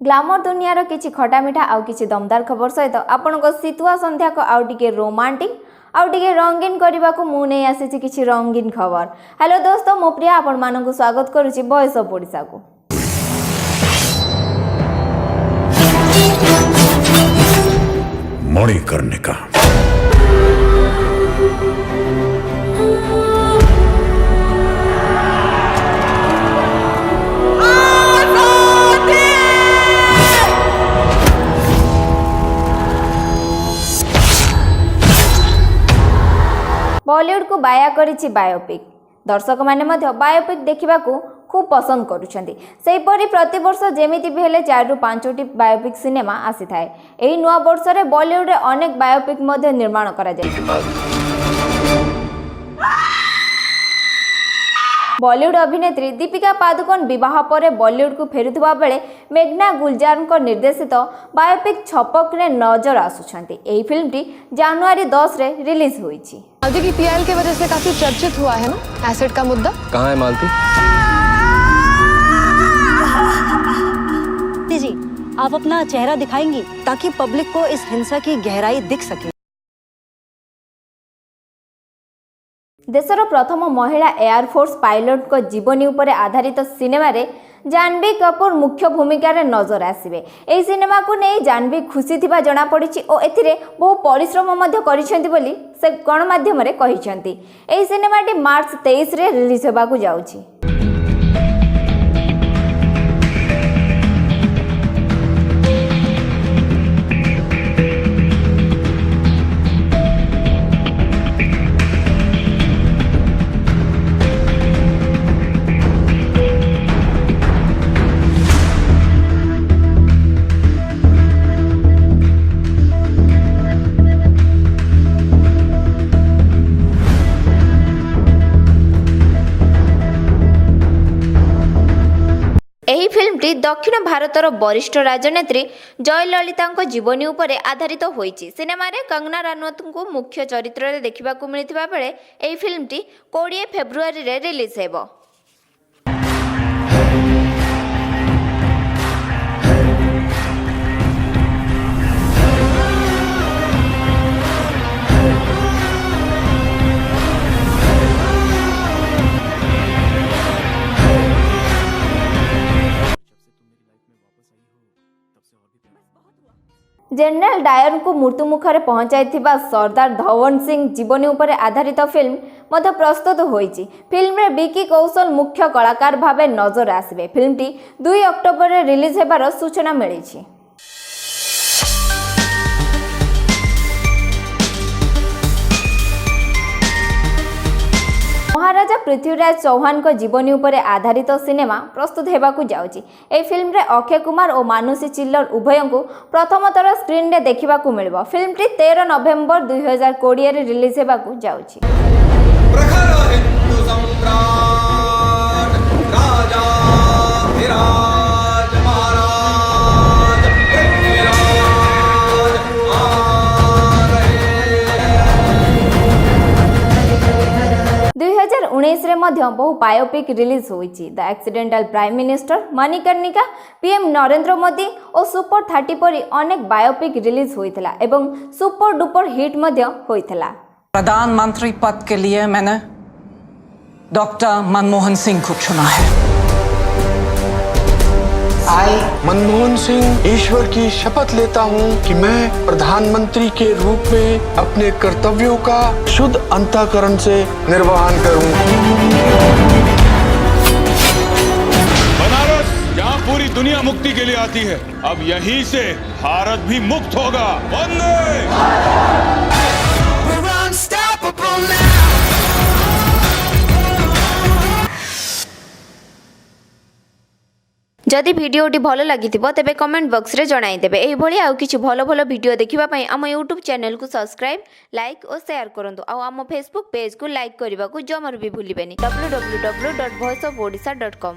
Glamour दुनियार किछि खटा मिठा आउ किछि दमदार खबर सहित आपनको शीतुआ संध्या को आउ टिके रोमांटिक आउ टिके रंगीन करबा को मु नै आसी किछि रंगीन खबर। हेलो दोस्तों, मो प्रिया आपण माननको स्वागत करूछि वॉइस ऑफ ओडिशा को। मणिकर्णिका बॉलीवुड को बाया करिछि बायोपिक। दर्शक माने मध्य बायोपिक देखिबा को खूब पसंद करूछंती। सेहीपरि प्रति वर्ष जेमिति भी हेले 4 रु 5टी बायोपिक सिनेमा आसी थाए। एही नुआ वर्ष रे बॉलीवुड रे अनेक बायोपिक मध्य निर्माण करा जाय। बॉलीवुड अभिनेत्री दीपिका पादुकोण विवाह पर बॉलीवुड को फेरुवा बेले मेघना गुलजार को निर्देशित बायोपिक छपक रे नजर आसुछंती। एही फिल्म टी जनवरी 10 रे रिलीज होईछि। मालती की पीएल के वजह से काफी चर्चित हुआ है ना एसिड का मुद्दा। कहाँ है मालती? जी, आप अपना चेहरा दिखाएंगी ताकि पब्लिक को इस हिंसा की गहराई दिख सके। देशर प्रथम महिला एयरफोर्स पायलट को जीवनी उपर आधारित सिनेमा रे जानवी कपूर मुख्य भूमिका रे नजर आसिबे। एही सिनेमा को नै जानवी खुशी थिबा जणा पड़िछि ओ एथिरे बहु परिश्रम मध्य करिसेंती बोली से गणमाध्यम रे कहिसेंती। एही सिनेमाटी मार्च 23 रे रिलीज हेबाकू जाउछि। एही फिल्मटी दक्षिण भारतर वरिष्ठ राजनेत्री जयललिता जीवनी उपरे आधारित होईछि। सिनेमा रे कंगना रनौत को मुख्य चरित्र रे देखिबा को मिलिथिबा बेले एही फिल्मटी 20 फेब्रुआरी रे रिलीज हेबो। जनरल डायर को मृत्यु मुखरे पहुंचाई सरदार धवन सिंह जीवनी उपर आधारित फिल्म मध्य प्रस्तुत होईछि। फिल्म रे विकी कौशल मुख्य कलाकार भावे नजर आसिबे। फिल्मटी 2 अक्टोबर रे रिलीज हेबार सूचना मिलिछि। महाराजा पृथ्वीराज चौहान को जीवनी उपर आधारित सिनेमा प्रस्तुत हेबाकू जाउछि। ए फिल्म रे अक्षय कुमार और मानुषी चिल्लर उभय को प्रथम थर स्क्रीन रे देखिबाकू मिलिबो। फिल्मटी 13 नवेम्बर 2020 रे रिलीज हेबाकू जाउछि। बहु बायोपिक रिलीज होईछि। The accidental prime minister, Manikarnika, PM Narendra Modi और सुपर 30 परी अनेक बायोपिक रिलीज होइथिला एवं सुपर डुपर हिट मध्य होइथिला। प्रधानमंत्री पद के लिए मैंने डॉक्टर मनमोहन सिंह को चुना है। आई मनमोहन सिंह ईश्वर की शपथ लेता हूँ कि मैं प्रधानमंत्री के रूप में अपने कर्तव्यों का शुद्ध अंतःकरण से निर्वहन करूँगा। बनारस जहाँ पूरी दुनिया मुक्ति के लिए आती है, अब यहीं से भारत भी मुक्त होगा। वंदे जदि भिडियोटी भल लगी तेबे कमेंट बॉक्स रे जणाई देबे। एही भली आउ किछि भलो भलो वीडियो देखिबा पई हम YouTube चैनल को सब्सक्राइब, लाइक और शेयर करंतु। आ हम फेसबुक पेज को लाइक करबा को जमर भी भूलिबेनी। www.voiceofodisha.com